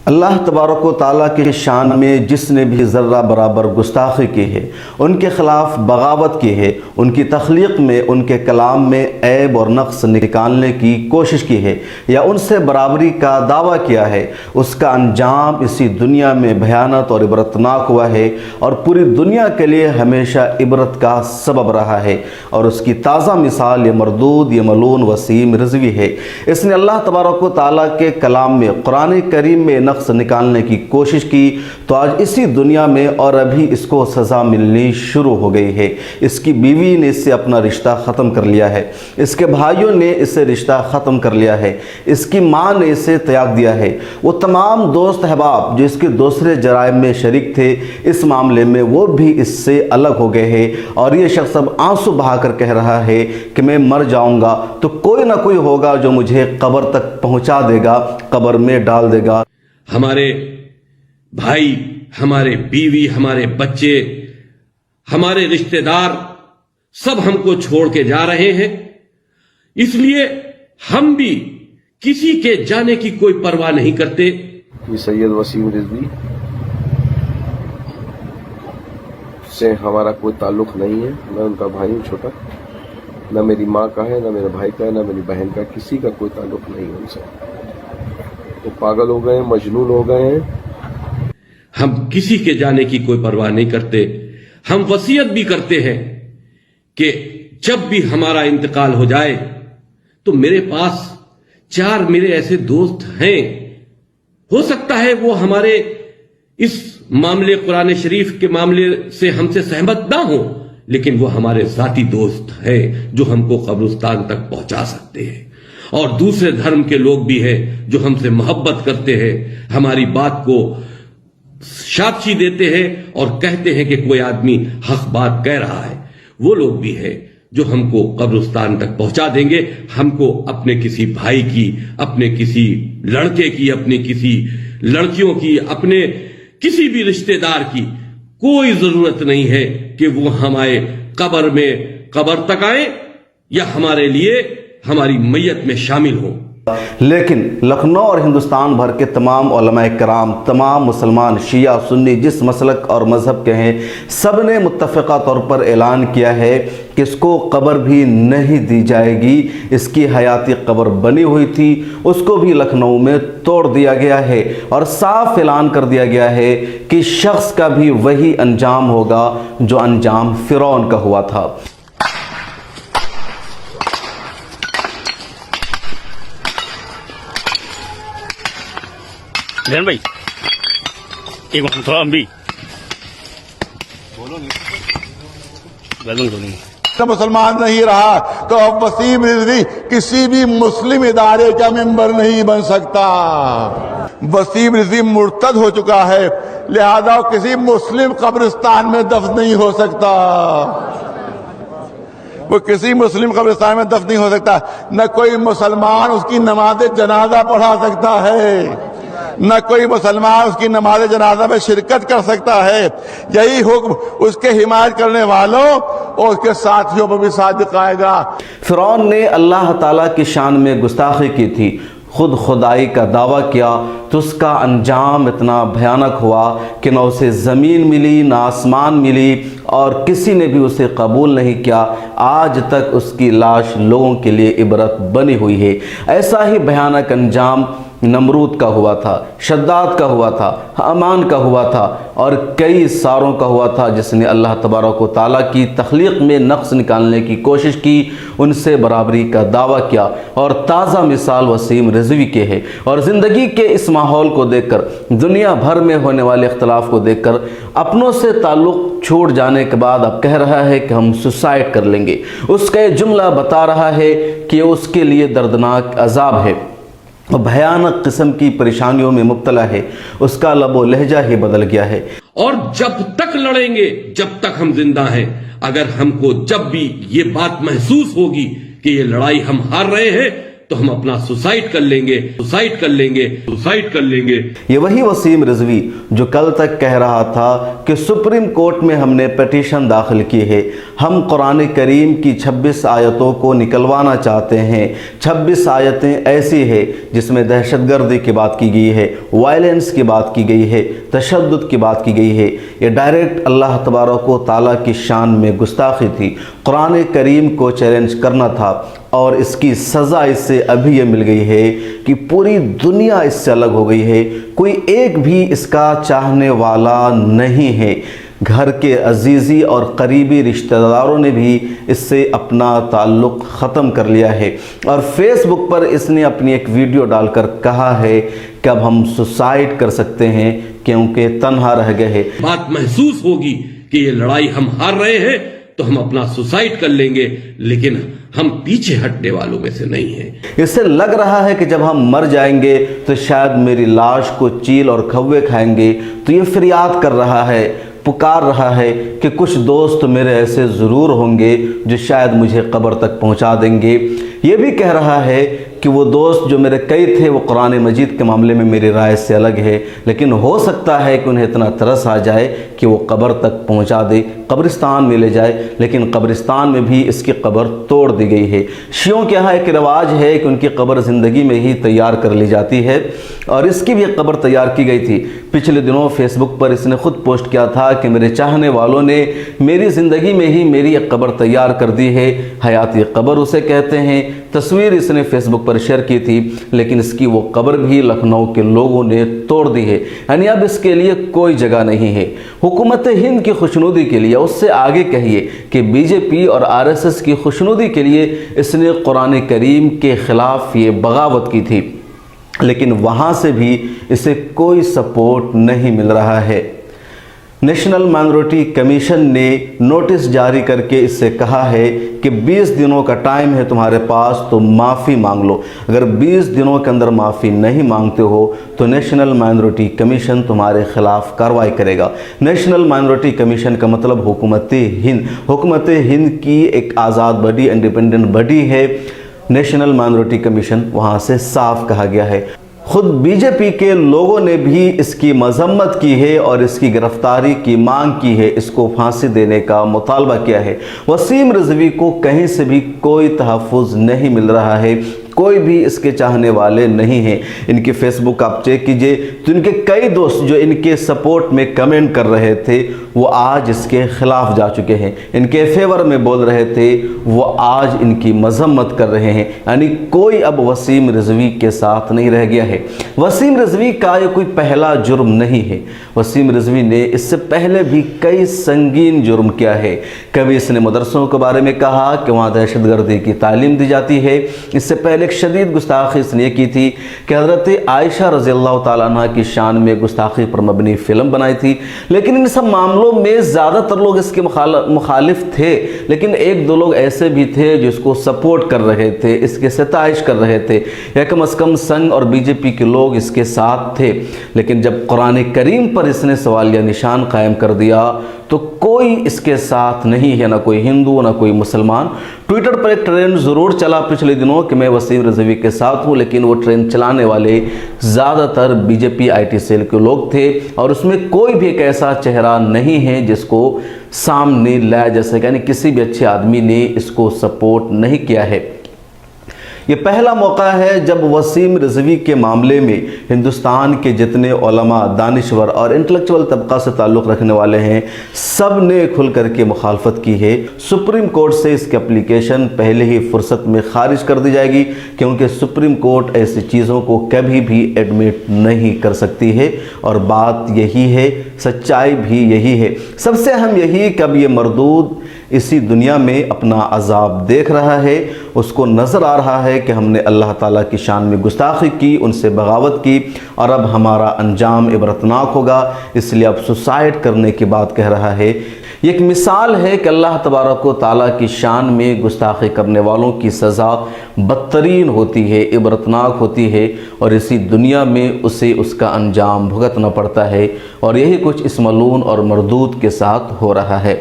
اللہ تبارک و تعالیٰ کے شان میں جس نے بھی ذرہ برابر گستاخی کی ہے، ان کے خلاف بغاوت کی ہے، ان کی تخلیق میں، ان کے کلام میں عیب اور نقص نکالنے کی کوشش کی ہے یا ان سے برابری کا دعویٰ کیا ہے، اس کا انجام اسی دنیا میں بھیانک اور عبرتناک ہوا ہے اور پوری دنیا کے لیے ہمیشہ عبرت کا سبب رہا ہے۔ اور اس کی تازہ مثال یہ مردود، یہ ملعون وسیم رضوی ہے۔ اس نے اللہ تبارک و تعالیٰ کے کلام میں، قرآن کریم میں نقص نکالنے کی کوشش کی تو آج اسی دنیا میں اور ابھی اس کو سزا ملنی شروع ہو گئی ہے۔ اس کی بیوی نے اس سے اپنا رشتہ ختم کر لیا ہے، اس کے بھائیوں نے اس سے رشتہ ختم کر لیا ہے، اس کی ماں نے اسے تیاگ دیا ہے۔ وہ تمام دوست احباب جو اس کے دوسرے جرائم میں شریک تھے، اس معاملے میں وہ بھی اس سے الگ ہو گئے ہیں اور یہ شخص اب آنسو بہا کر کہہ رہا ہے کہ میں مر جاؤں گا تو کوئی نہ کوئی ہوگا جو مجھے قبر تک پہنچا دے گا، قبر میں ڈال دے گا۔ ہمارے بھائی، ہمارے بیوی، ہمارے بچے، ہمارے رشتہ دار سب ہم کو چھوڑ کے جا رہے ہیں، اس لیے ہم بھی کسی کے جانے کی کوئی پرواہ نہیں کرتے۔ یہ سید وسیم رضوی سے ہمارا کوئی تعلق نہیں ہے، میں ان کا بھائی ہوں چھوٹا، نہ میری ماں کا ہے، نہ میرے بھائی کا ہے، نہ میری بہن کا، کسی کا کوئی تعلق نہیں ہے ان سے۔ وہ پاگل ہو گئے ہیں، مجنون ہو گئے ہیں۔ ہم کسی کے جانے کی کوئی پرواہ نہیں کرتے۔ ہم وصیت بھی کرتے ہیں کہ جب بھی ہمارا انتقال ہو جائے تو میرے پاس 4 میرے ایسے دوست ہیں، ہو سکتا ہے وہ ہمارے اس معاملے قرآن شریف کے معاملے سے ہم سے سہمت نہ ہوں، لیکن وہ ہمارے ذاتی دوست ہیں جو ہم کو قبرستان تک پہنچا سکتے ہیں۔ اور دوسرے دھرم کے لوگ بھی ہیں جو ہم سے محبت کرتے ہیں، ہماری بات کو ساکشی دیتے ہیں اور کہتے ہیں کہ کوئی آدمی حق بات کہہ رہا ہے، وہ لوگ بھی ہیں جو ہم کو قبرستان تک پہنچا دیں گے۔ ہم کو اپنے کسی بھائی کی، اپنے کسی لڑکے کی، اپنے کسی لڑکیوں کی، اپنے کسی بھی رشتہ دار کی کوئی ضرورت نہیں ہے کہ وہ ہمارے قبر تک آئیں یا ہمارے لیے ہماری میت میں شامل ہوں۔ لیکن لکھنؤ اور ہندوستان بھر کے تمام علماء کرام، تمام مسلمان، شیعہ سنی جس مسلک اور مذہب کے ہیں، سب نے متفقہ طور پر اعلان کیا ہے کہ اس کو قبر بھی نہیں دی جائے گی۔ اس کی حیاتی قبر بنی ہوئی تھی، اس کو بھی لکھنؤ میں توڑ دیا گیا ہے اور صاف اعلان کر دیا گیا ہے کہ شخص کا بھی وہی انجام ہوگا جو انجام فرعون کا ہوا تھا۔ جان بھائی ایک بار تھوڑا ہم بھی مسلمان نہیں رہا تو اب وسیم رضوی کسی بھی مسلم ادارے کا ممبر نہیں بن سکتا۔ وسیم رضوی مرتد ہو چکا ہے، لہذا کسی مسلم قبرستان میں دفن نہیں ہو سکتا۔ وہ کسی مسلم قبرستان میں دفن نہیں ہو سکتا۔ نہ کوئی مسلمان اس کی نماز جنازہ پڑھا سکتا ہے، نہ کوئی مسلمان اس کی نماز جنازہ میں شرکت کر سکتا ہے۔ یہی حکم اس کے حمایت کرنے والوں اور اس کے ساتھیوں پر بھی صادق آئے گا۔ فرعون نے اللہ تعالیٰ کی شان میں گستاخی کی تھی، خود خدائی کا دعویٰ کیا تو اس کا انجام اتنا بھیانک ہوا کہ نہ اسے زمین ملی، نہ آسمان ملی اور کسی نے بھی اسے قبول نہیں کیا۔ آج تک اس کی لاش لوگوں کے لیے عبرت بنی ہوئی ہے۔ ایسا ہی بھیانک انجام نمرود کا ہوا تھا، شداد کا ہوا تھا، حامان کا ہوا تھا اور کئی ساروں کا ہوا تھا جس نے اللہ تبارک و تعالیٰ کی تخلیق میں نقص نکالنے کی کوشش کی، ان سے برابری کا دعویٰ کیا۔ اور تازہ مثال وسیم رضوی کے ہے۔ اور زندگی کے اس ماحول کو دیکھ کر، دنیا بھر میں ہونے والے اختلاف کو دیکھ کر، اپنوں سے تعلق چھوڑ جانے کے بعد اب کہہ رہا ہے کہ ہم سوسائڈ کر لیں گے۔ اس کا یہ جملہ بتا رہا ہے کہ اس کے لیے دردناک عذاب ہے، بھیانک قسم کی پریشانیوں میں مبتلا ہے، اس کا لب و لہجہ ہی بدل گیا ہے۔ اور جب تک لڑیں گے، جب تک ہم زندہ ہیں، اگر ہم کو جب بھی یہ بات محسوس ہوگی کہ یہ لڑائی ہم ہار رہے ہیں تو ہم اپنا سوسائڈ کر لیں گے، سوسائڈ کر لیں گے، سوسائڈ کر لیں گے۔ یہ وہی وسیم رضوی جو کل تک کہہ رہا تھا کہ سپریم کورٹ میں ہم نے پیٹیشن داخل کی ہے، ہم قرآن کریم کی 26 آیتوں کو نکلوانا چاہتے ہیں۔ 26 آیتیں ایسی ہیں جس میں دہشت گردی کی بات کی گئی ہے، وائلنس کی بات کی گئی ہے، تشدد کی بات کی گئی ہے۔ یہ ڈائریکٹ اللہ تبارک و تعالیٰ کی شان میں گستاخی تھی، قرآن کریم کو چیلنج کرنا تھا، اور اس کی سزا اس سے ابھی یہ مل گئی ہے کہ پوری دنیا اس سے الگ ہو گئی ہے، کوئی ایک بھی اس کا چاہنے والا نہیں ہے۔ گھر کے عزیزی اور قریبی رشتہ داروں نے بھی اس سے اپنا تعلق ختم کر لیا ہے، اور فیس بک پر اس نے اپنی ایک ویڈیو ڈال کر کہا ہے کہ اب ہم سوسائڈ کر سکتے ہیں کیونکہ تنہا رہ گئے ہیں۔ بات محسوس ہوگی کہ یہ لڑائی ہم ہار رہے ہیں تو ہم اپنا سوسائڈ کر لیں گے، لیکن ہم پیچھے ہٹنے والوں میں سے نہیں ہیں۔ اس سے لگ رہا ہے کہ جب ہم مر جائیں گے تو شاید میری لاش کو چیل اور کوے کھائیں گے، تو یہ فریاد کر رہا ہے، پکار رہا ہے کہ کچھ دوست میرے ایسے ضرور ہوں گے جو شاید مجھے قبر تک پہنچا دیں گے۔ یہ بھی کہہ رہا ہے کہ وہ دوست جو میرے کئی تھے وہ قرآن مجید کے معاملے میں میری رائے سے الگ ہے، لیکن ہو سکتا ہے کہ انہیں اتنا ترس آ جائے کہ وہ قبر تک پہنچا دے، قبرستان میں لے جائے، لیکن قبرستان میں بھی اس کی قبر توڑ دی گئی ہے۔ شیعوں کے یہاں ایک رواج ہے کہ ان کی قبر زندگی میں ہی تیار کر لی جاتی ہے، اور اس کی بھی ایک قبر تیار کی گئی تھی۔ پچھلے دنوں فیس بک پر اس نے خود پوسٹ کیا تھا کہ میرے چاہنے والوں نے میری زندگی میں ہی میری ایک قبر تیار کر دی ہے، حیاتی قبر اسے کہتے ہیں۔ تصویر اس نے فیس بک پر شیئر کی تھی، لیکن اس کی وہ قبر بھی لکھنؤ کے لوگوں نے توڑ دی ہے، یعنی اب اس کے لیے کوئی جگہ نہیں ہے۔ حکومت ہند کی خوشنودی کے لیے، اس سے آگے کہیے کہ بی جے پی اور RSS کی خوشنودی کے لیے اس نے قرآن کریم کے خلاف یہ بغاوت کی تھی، لیکن وہاں سے بھی اسے کوئی سپورٹ نہیں مل رہا ہے۔ نیشنل مائنورٹی کمیشن نے نوٹس جاری کر کے اس سے کہا ہے کہ 20 دنوں کا ٹائم ہے تمہارے پاس، تو معافی مانگ لو۔ اگر 20 دنوں کے اندر معافی نہیں مانگتے ہو تو نیشنل مائنورٹی کمیشن تمہارے خلاف کارروائی کرے گا۔ نیشنل مائنورٹی کمیشن کا مطلب حکومت ہند، حکومت ہند کی ایک آزاد باڈی، انڈیپینڈنٹ باڈی ہے نیشنل مائنورٹی کمیشن، وہاں سے صاف کہا گیا ہے۔ خود بی جے پی کے لوگوں نے بھی اس کی مذمت کی ہے اور اس کی گرفتاری کی مانگ کی ہے، اس کو پھانسی دینے کا مطالبہ کیا ہے۔ وسیم رضوی کو کہیں سے بھی کوئی تحفظ نہیں مل رہا ہے، کوئی بھی اس کے چاہنے والے نہیں ہیں۔ ان کی فیس بک آپ چیک کیجئے تو ان کے کئی دوست جو ان کے سپورٹ میں کمنٹ کر رہے تھے وہ آج اس کے خلاف جا چکے ہیں، ان کے فیور میں بول رہے تھے وہ آج ان کی مذمت کر رہے ہیں، یعنی کوئی اب وسیم رضوی کے ساتھ نہیں رہ گیا ہے۔ وسیم رضوی کا یہ کوئی پہلا جرم نہیں ہے، وسیم رضوی نے اس سے پہلے بھی کئی سنگین جرم کیا ہے۔ کبھی اس نے مدرسوں کے بارے میں کہا کہ وہاں دہشت گردی کی تعلیم دی جاتی ہے، اس سے پہلے ایک شدید گستاخی اس نے کی تھی کہ حضرت عائشہ رضی اللہ تعالیٰ عنہ کی شان میں گستاخی پر مبنی فلم بنائی تھی، لیکن ان سب معاملوں میں زیادہ تر لوگ اس کے مخالف تھے، لیکن ایک دو لوگ ایسے بھی تھے جو اس کو سپورٹ کر رہے تھے، اس کے ستائش کر رہے تھے، یا کم از کم سنگ اور بی جے پی کے لوگ اس کے ساتھ تھے۔ لیکن جب قرآن کریم پر اس نے سوالیہ نشان قائم کر دیا تو کوئی اس کے ساتھ نہیں ہے، نہ کوئی ہندو نہ کوئی مسلمان۔ ٹویٹر پر ایک ٹرینڈ ضرور چلا پچھلے دنوں کہ میں وسیم رضوی کے ساتھ ہوں، لیکن وہ ٹرینڈ چلانے والے زیادہ تر B J P IT cell کے لوگ تھے، اور اس میں کوئی بھی ایک ایسا چہرہ نہیں ہے جس کو سامنے لایا جا سکے، یعنی کسی بھی اچھے آدمی نے اس کو سپورٹ نہیں کیا ہے۔ یہ پہلا موقع ہے جب وسیم رضوی کے معاملے میں ہندوستان کے جتنے علماء، دانشور اور انٹلیکچوئل طبقہ سے تعلق رکھنے والے ہیں سب نے کھل کر کے مخالفت کی ہے۔ سپریم کورٹ سے اس کی اپلیکیشن پہلے ہی فرصت میں خارج کر دی جائے گی، کیونکہ سپریم کورٹ ایسی چیزوں کو کبھی بھی ایڈمٹ نہیں کر سکتی ہے، اور بات یہی ہے، سچائی بھی یہی ہے۔ سب سے اہم یہی کہ اب یہ مردود اسی دنیا میں اپنا عذاب دیکھ رہا ہے، اس کو نظر آ رہا ہے کہ ہم نے اللہ تعالیٰ کی شان میں گستاخی کی، ان سے بغاوت کی، اور اب ہمارا انجام عبرتناک ہوگا، اس لیے اب سوسائڈ کرنے کی بات کہہ رہا ہے۔ یہ ایک مثال ہے کہ اللہ تبارک و تعالیٰ کی شان میں گستاخی کرنے والوں کی سزا بدترین ہوتی ہے، عبرتناک ہوتی ہے، اور اسی دنیا میں اسے اس کا انجام بھگتنا پڑتا ہے، اور یہی کچھ اس ملعون اور مردود کے ساتھ ہو رہا ہے۔